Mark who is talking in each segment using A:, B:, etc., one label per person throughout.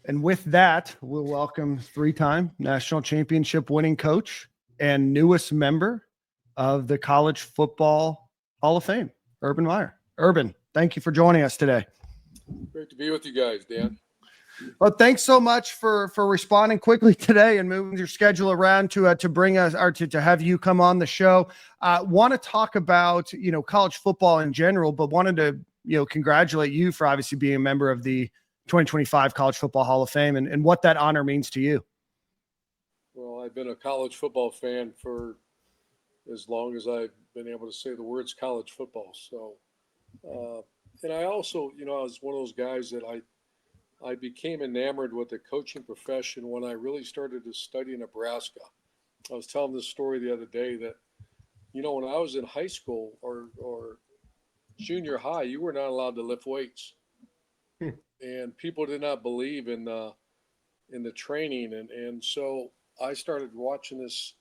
A: And with that, we'll welcome three-time national championship winning coach and newest member of the College Football Hall of Fame, Urban Meyer. Urban, thank you for joining us today.
B: Great to be with you guys, Dan.
A: Well, thanks so much for responding quickly today and moving your schedule around to bring us or to have you come on the show. Want to talk about college football in general, but wanted to congratulate you for obviously being a member of the 2025 College Football Hall of Fame and what that honor means to you.
B: Well, I've been a college football fan for as long as I've been able to say the words college football. So, and I also, I was one of those guys that I became enamored with the coaching profession when I really started to study Nebraska. I was telling this story the other day that, when I was in high school or junior high, you were not allowed to lift weights. And people did not believe in the training. And so I started watching this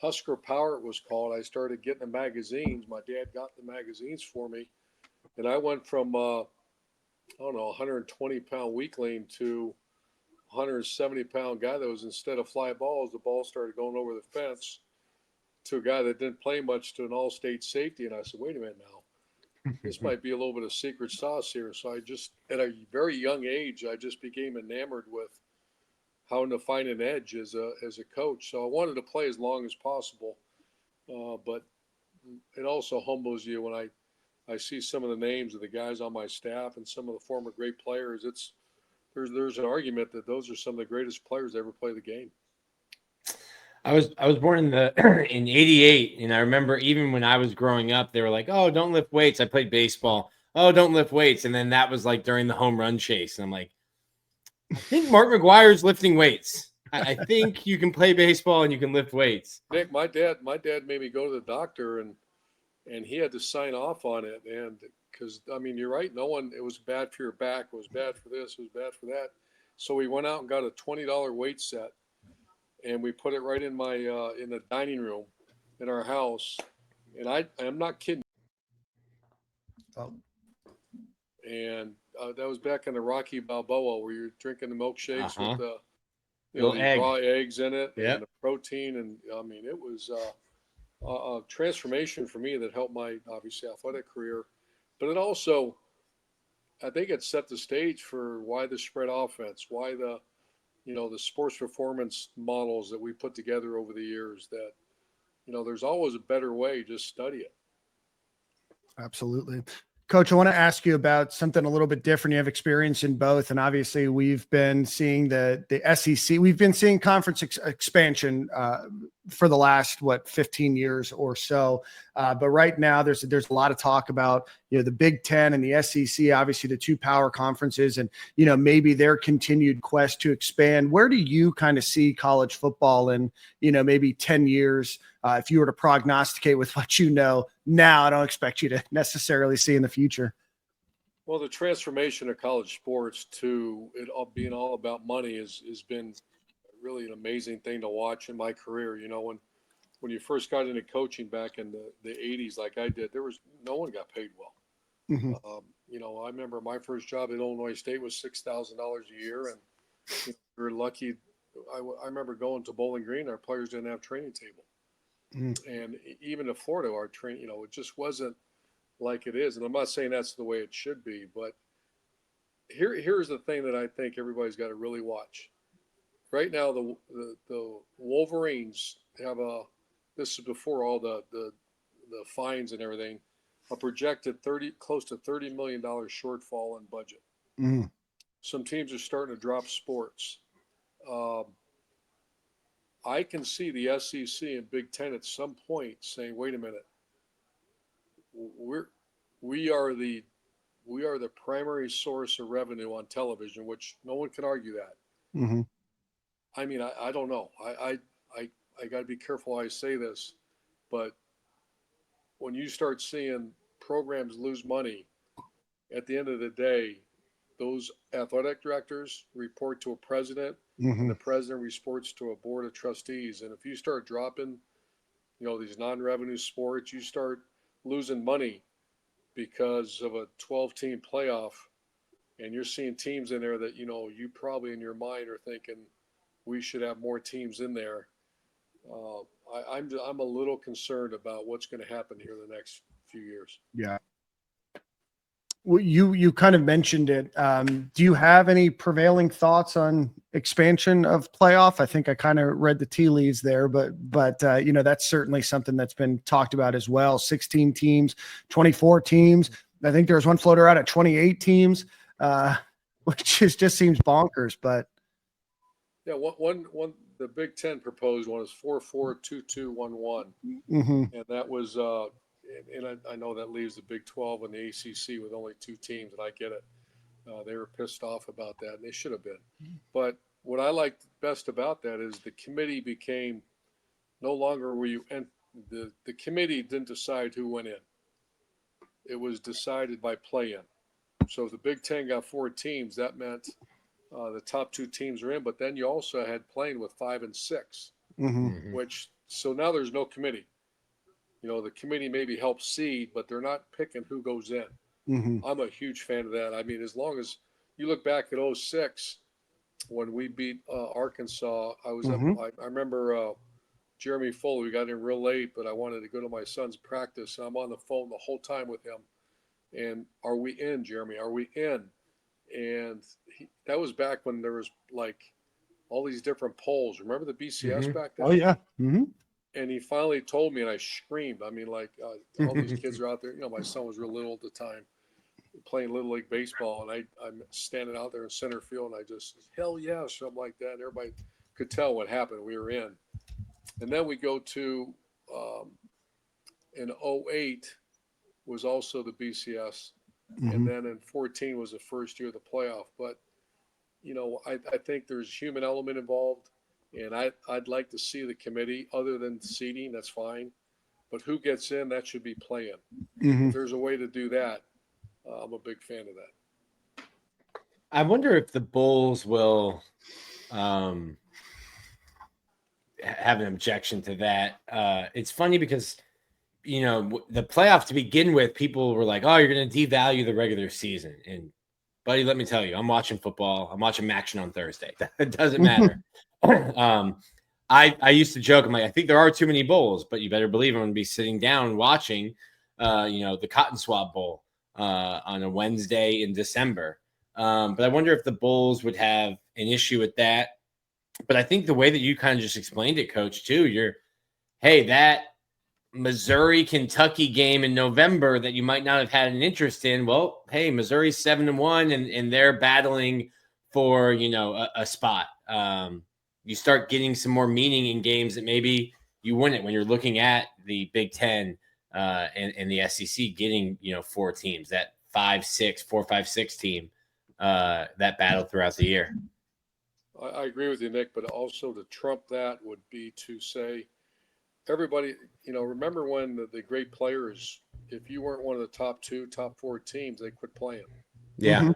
B: Husker Power, it was called. I started getting the magazines. My dad got the magazines for me. And I went from, 120-pound weakling to 170-pound guy that was, instead of fly balls, the ball started going over the fence, to a guy that didn't play much, to an all-state safety. And I said, wait a minute now. This might be a little bit of secret sauce here. So I just, at a very young age, I just became enamored with how to find an edge as a coach. So I wanted to play as long as possible. But it also humbles you when I see some of the names of the guys on my staff and some of the former great players. There's an argument that those are some of the greatest players to ever play the game.
C: I was born in in '88, and I remember even when I was growing up, they were like, "Oh, don't lift weights." I played baseball. Oh, don't lift weights, and then that was like during the home run chase, and I'm like, I think Mark McGuire's lifting weights. I think you can play baseball and you can lift weights.
B: Nick, my dad made me go to the doctor and he had to sign off on it. And because, you're right. It was bad for your back. It was bad for this. It was bad for that. So we went out and got a $20 weight set and we put it right in in the dining room in our house. And I'm not kidding.
A: Oh.
B: And that was back in the Rocky Balboa where you're drinking the milkshakes with the raw eggs in it and the protein. And it was a transformation for me that helped my obviously athletic career, but it also, I think it set the stage for why the spread offense, why the sports performance models that we put together over the years, that, there's always a better way. Just study it.
A: Absolutely. Coach, I want to ask you about something a little bit different. You have experience in both, and obviously we've been seeing the SEC. We've been seeing conference expansion for the last 15 years or so. But right now, there's a lot of talk about the Big Ten and the SEC, obviously the two power conferences, and maybe their continued quest to expand. Where do you kind of see college football in maybe 10 years? If you were to prognosticate with what now, I don't expect you to necessarily see in the future.
B: Well, the transformation of college sports to it all being all about money has been really an amazing thing to watch in my career. When you first got into coaching back in the 80s, like I did, there was no one got paid well.
A: Mm-hmm.
B: I remember my first job at Illinois State was $6,000 a year, and we were lucky. I remember going to Bowling Green, our players didn't have training table. And even to Florida, our train, it just wasn't like it is. And I'm not saying that's the way it should be, but here's the thing that I think everybody's got to really watch. Right now, the Wolverines have this is before all the fines and everything, a projected close to $30 million shortfall in budget.
A: Mm-hmm.
B: Some teams are starting to drop sports. I can see the SEC and Big Ten at some point saying, "Wait a minute, we are the primary source of revenue on television," which no one can argue that.
A: Mm-hmm.
B: I don't know. I got to be careful how I say this, but when you start seeing programs lose money, at the end of the day, those athletic directors report to a president, and the president reports to a board of trustees. And if you start dropping, these non-revenue sports, you start losing money because of a 12-team playoff and you're seeing teams in there that, you know, you probably in your mind are thinking we should have more teams in there. I'm a little concerned about what's going to happen here in the next few years.
A: Yeah. Well, you kind of mentioned it. Do you have any prevailing thoughts on expansion of playoff? I think I kind of read the tea leaves there, but you know, that's certainly something that's been talked about as well. 16 teams, 24 teams. I think there's one floater out at 28 teams, which just seems bonkers. But
B: yeah, one the Big Ten proposed one is 4-4-2-2-1-1, and that was and I know that leaves the Big 12 and the ACC with only 2 teams, and I get it. They were pissed off about that, and they should have been. But what I liked best about that is the committee became no longer were you and the committee didn't decide who went in. It was decided by play-in. So if the Big Ten got 4 teams, that meant the top 2 teams are in. But then you also had playing with 5 and 6, which so now there's no committee. You know, the committee maybe helps seed, but they're not picking who goes in. I'm a huge fan of that. I mean, as long as you look back at 06 when we beat Arkansas, I was I remember Jeremy Fuller. We got in real late, but I wanted to go to my son's practice. And I'm on the phone the whole time with him. And are we in, Jeremy? Are we in? And that was back when there was like all these different polls. Remember the BCS back then?
A: Oh yeah.
B: And he finally told me, and I screamed. I mean, like all these kids are out there. You know, my son was real little at the time, playing Little League baseball, and I'm standing out there in center field, and I just, hell yeah, something like that. And everybody could tell what happened. We were in. And then we go to, in 08 was also the BCS. And then in 14 was the first year of the playoff. But, you know, I think there's human element involved. And I'd like to see the committee, other than seeding, that's fine. But who gets in, that should be playing. If there's a way to do that, I'm a big fan of that.
C: I wonder if the Bulls will have an objection to that. It's funny because, you know, the playoff to begin with, people were like, oh, you're going to devalue the regular season. And, buddy, let me tell you, I'm watching football. I'm watching action on Thursday. It doesn't matter. I used to joke, I'm like, I think there are too many bowls, but you better believe I'm going to be sitting down watching, you know, the Cotton Swab Bowl on a Wednesday in December. But I wonder if the Bulls would have an issue with that. But I think the way that you kind of just explained it, Coach, too, hey, that Missouri-Kentucky game in November that you might not have had an interest in, well, hey, Missouri's 7-1, and they're battling for, you know, a spot. You start getting some more meaning in games that maybe you wouldn't when you're looking at the Big Ten and the SEC getting, you know, 4 teams, that 4-5-6 team that battle throughout the year.
B: I agree with you, Nick, but also to trump that would be to say, everybody, you know, remember when the great players, if you weren't one of the top 2, top 4 teams, they quit playing.
C: Yeah.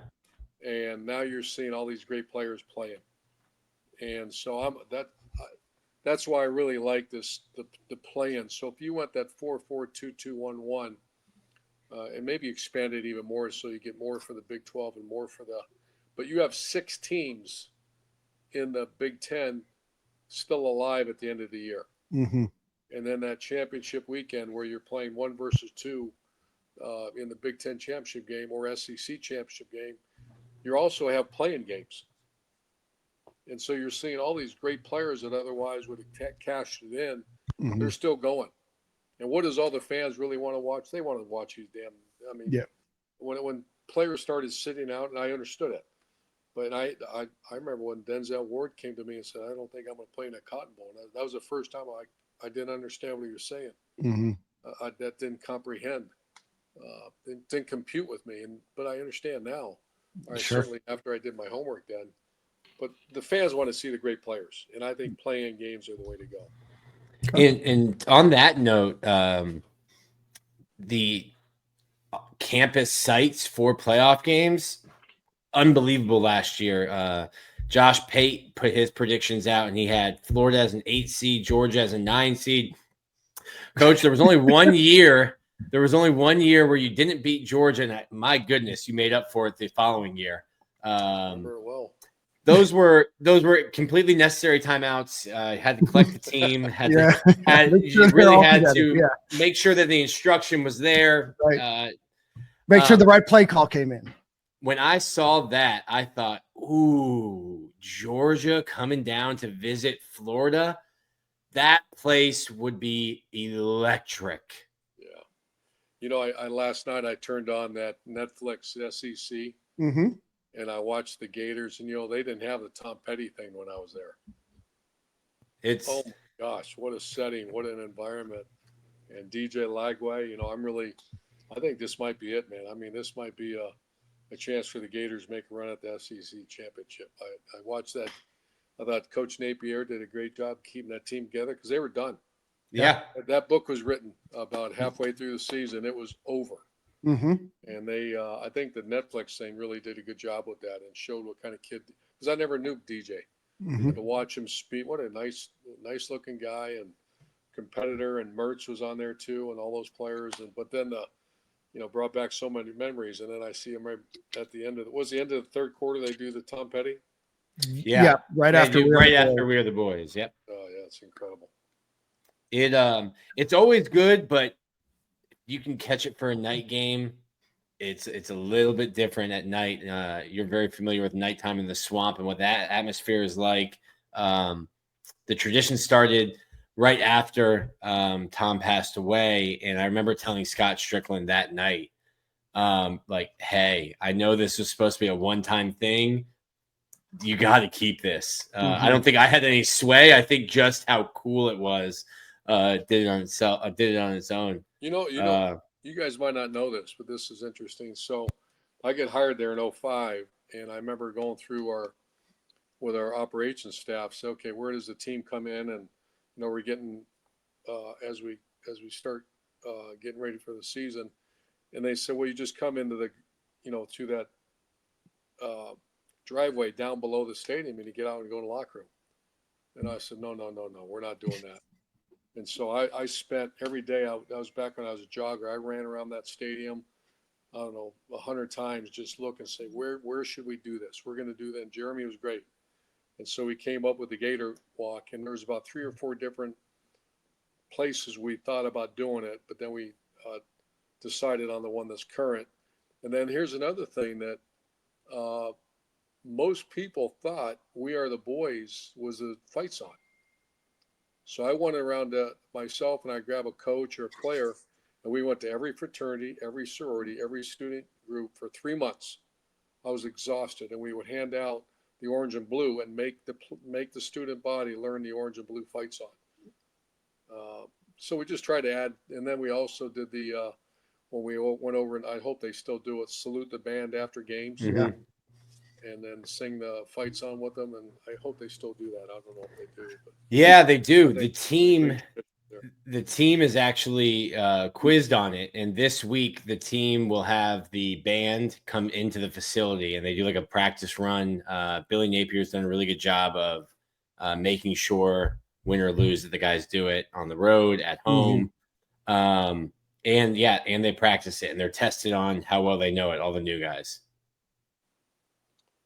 B: And now you're seeing all these great players playing. And so that's why I really like this, the play-in. So if you went that 4-4-2-2-1-1, and maybe expand it even more so you get more for the Big 12 and more for but you have 6 teams in the Big 10 still alive at the end of the year. And then that championship weekend where you're playing 1 versus 2 in the Big 10 championship game or SEC championship game, you also have playing games. And so you're seeing all these great players that otherwise would have cashed it in. They're still going. And what does all the fans really want to watch? They want to watch these damn. I mean, when players started sitting out, and I understood it. But I remember when Denzel Ward came to me and said, I don't think I'm going to play in a Cotton Bowl. And that was the first time I didn't understand what he was saying. That didn't comprehend. Didn't compute with me. But I understand now. Certainly after I did my homework then. But the fans want to see the great players, and I think playing games are the way to go.
C: And on that note, the campus sites for playoff games, unbelievable last year. Josh Pate put his predictions out, and he had Florida as an 8 seed, Georgia as a 9 seed. Coach, there was only one year. There was only one year where you didn't beat Georgia, and my goodness, you made up for it the following year.
B: Remember it well.
C: Those were completely necessary timeouts. Had to collect the team.
A: Make sure they're
C: Really
A: all
C: had
A: together.
C: to
A: Yeah,
C: make sure that the instruction was there.
A: right. Make sure the right play call came in.
C: When I saw that, I thought, ooh, Georgia coming down to visit Florida. That place would be electric.
B: Yeah. You know, I last night I turned on that Netflix SEC
A: Mm-hmm.
B: and I watched the Gators, and they didn't have the Tom Petty thing when I was there. Oh my gosh, what a setting, what an environment. And DJ Lagway, I think this might be it, man. I mean, this might be a chance for the Gators to make a run at the SEC championship. I watched that. I thought Coach Napier did a great job keeping that team together because they were done.
C: Yeah.
B: That book was written about halfway through the season. It was over.
A: Mm-hmm.
B: And I think the Netflix thing really did a good job with that and showed what kind of kid, because I never knew DJ.
A: Mm-hmm.
B: To watch him speak, what a nice looking guy and competitor, and Mertz was on there too, and all those players. But then brought back so many memories. And then I see him right at the end of the end of the third quarter. They do the Tom Petty.
A: Yeah, right after
C: We Are the Boys. Yep.
B: Oh yeah, it's incredible.
C: It's always good, but you can catch it for a night game. It's a little bit different at night. You're very familiar with nighttime in the swamp and what that atmosphere is like. The tradition started right after Tom passed away, and I remember telling Scott Strickland that night, hey, I know this was supposed to be a one-time thing. You got to keep this. I don't think I had any sway. I think just how cool it was did it on itself. Did it on its own.
B: You guys might not know this, but this is interesting. So I get hired there in 2005, and I remember going through with our operations staff, say, okay, where does the team come in? And, we're getting, as we start getting ready for the season. And they said, well, you just come into through that driveway down below the stadium and you get out and go to the locker room. And I said, no, we're not doing that. And so I spent every day, I was back when I was a jogger, I ran around that stadium, I don't know, 100 times, just look and say, where should we do this? We're going to do that. And Jeremy was great. And so we came up with the Gator walk, and there was about 3 or 4 different places we thought about doing it, but then we decided on the one that's current. And then here's another thing that most people thought We Are the Boys was a fight song. So I went around myself, and I grabbed a coach or a player, and we went to every fraternity, every sorority, every student group for 3 months. I was exhausted, and we would hand out the orange and blue and make the student body learn the orange and blue fight song. So we just tried to add, and then we also did the when we went over, and I hope they still do it, salute the band after games.
A: Yeah.
B: And then sing the fight song with them, and I hope they still do that. I don't know if they do. But
C: yeah, they do. The team is actually quizzed on it, and this week the team will have the band come into the facility, and they do like a practice run. Billy Napier's done a really good job of making sure, win or lose, that the guys do it on the road, at home. And they practice it, and they're tested on how well they know it, all the new guys.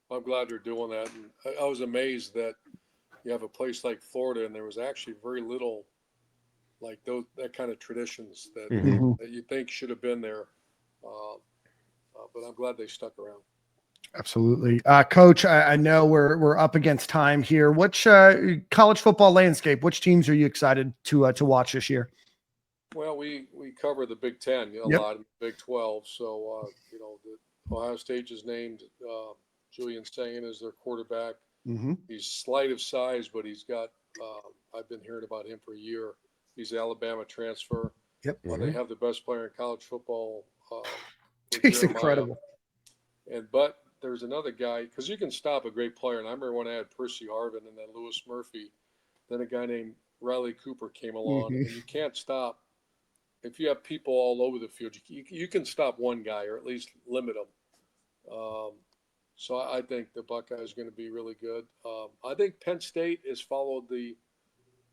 B: I'm glad they're doing that. And I was amazed that you have a place like Florida, and there was actually very little like that kind of traditions that you think should have been there. But I'm glad they stuck around.
A: Absolutely. Coach, I know we're up against time here. Which college football landscape, which teams are you excited to watch this year?
B: Well, we cover the Big Ten a lot, Big 12. So, the Ohio State is named Julian Sagan is their quarterback. He's slight of size, but he's got, I've been hearing about him for a year. He's an Alabama transfer.
A: Yep.
B: They have the best player in college football.
A: He's incredible.
B: But there's another guy, because you can stop a great player. And I remember when I had Percy Harvin and then Lewis Murphy, then a guy named Riley Cooper came along, and you can't stop. If you have people all over the field, you can stop one guy or at least limit them. So I think the Buckeyes are going to be really good. I think Penn State has followed the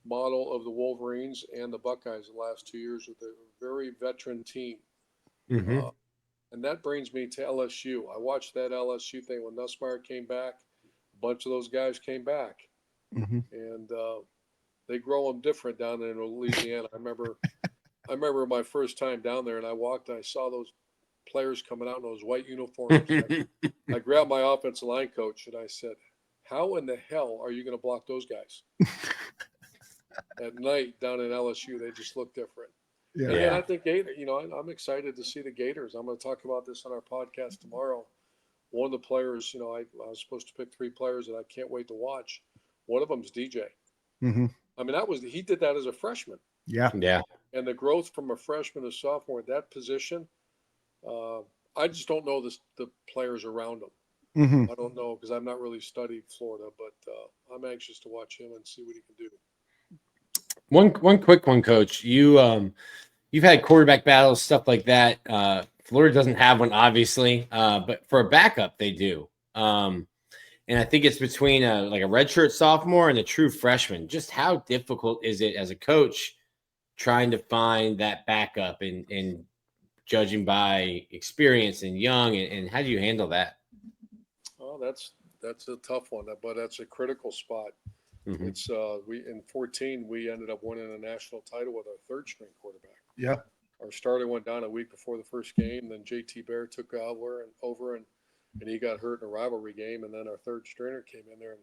B: model of the Wolverines and the Buckeyes the last 2 years with a very veteran team. And And that brings me to LSU. I watched that LSU thing when Nussmeier came back. A bunch of those guys came back, and they grow them different down in Louisiana. I remember my first time down there, and I walked and I saw those players coming out in those white uniforms. I grabbed my offensive line coach and I said, "How in the hell are you going to block those guys?" At night down in LSU, they just look different.
A: Yeah.
B: And I think Gator, I'm excited to see the Gators. I'm going to talk about this on our podcast tomorrow. One of the players, I was supposed to pick 3 players that I can't wait to watch. One of them is DJ.
A: Mm-hmm.
B: I mean, he did that as a freshman.
A: Yeah.
C: Yeah.
B: And the growth from a freshman to sophomore at that position, I just don't know the players around him.
A: Mm-hmm.
B: I don't know because I've not really studied Florida, but I'm anxious to watch him and see what he can do.
C: One quick one, Coach. You've had quarterback battles, stuff like that. Florida doesn't have one, obviously, but for a backup, they do. And I think it's between a redshirt sophomore and a true freshman. Just how difficult is it as a coach trying to find that backup and judging by experience and young, and how do you handle that?
B: Oh, that's a tough one, but that's a critical spot.
C: Mm-hmm.
B: It's we in 2014 we ended up winning a national title with our 3rd string quarterback.
A: Yeah.
B: Our starter went down a week before the first game. Then JT Bear took over and he got hurt in a rivalry game. And then our 3rd stringer came in there and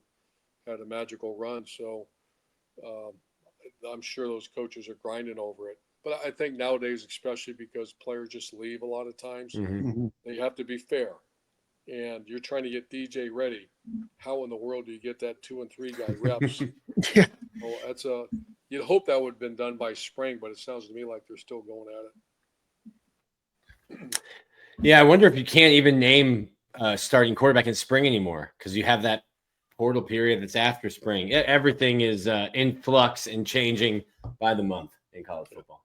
B: had a magical run. So I'm sure those coaches are grinding over it. But I think nowadays, especially because players just leave a lot of times, they have to be fair. And you're trying to get DJ ready. How in the world do you get that 2 and 3 guy reps?
A: Yeah.
B: Well, you'd hope that would have been done by spring, but it sounds to me like they're still going at it.
C: Yeah, I wonder if you can't even name starting quarterback in spring anymore because you have that portal period that's after spring. Everything is in flux and changing by the month in college football.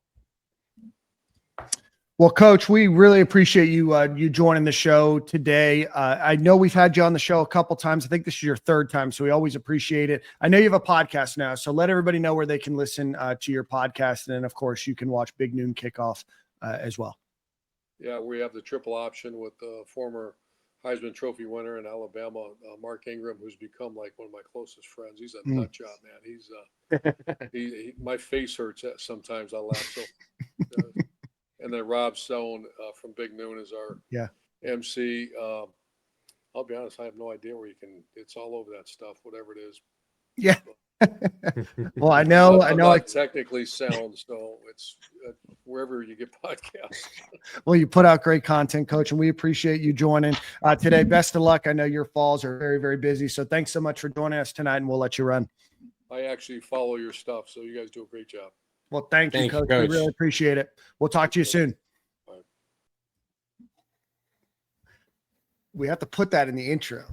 A: Well, Coach, we really appreciate you joining the show today. I know we've had you on the show a couple times. I think this is your 3rd time, so we always appreciate it. I know you have a podcast now, so let everybody know where they can listen to your podcast. And then, of course, you can watch Big Noon Kickoff as well.
B: Yeah, we have the triple option with the former Heisman Trophy winner in Alabama, Mark Ingram, who's become like one of my closest friends. He's a nut job, man. He's my face hurts sometimes. I laugh. So. And then Rob Stone from Big Noon is our MC. I'll be honest, I have no idea where you can. It's all over that stuff, whatever it is.
A: Yeah. Well, I know.
B: Not technically sound, so it's wherever you get podcasts.
A: Well, you put out great content, Coach, and we appreciate you joining today. Best of luck. I know your falls are very, very busy, so thanks so much for joining us tonight, and we'll let you run.
B: I actually follow your stuff, so you guys do a great job.
A: Well, thank you, Coach. We really appreciate it. We'll talk to you soon. We have to put that in the intro.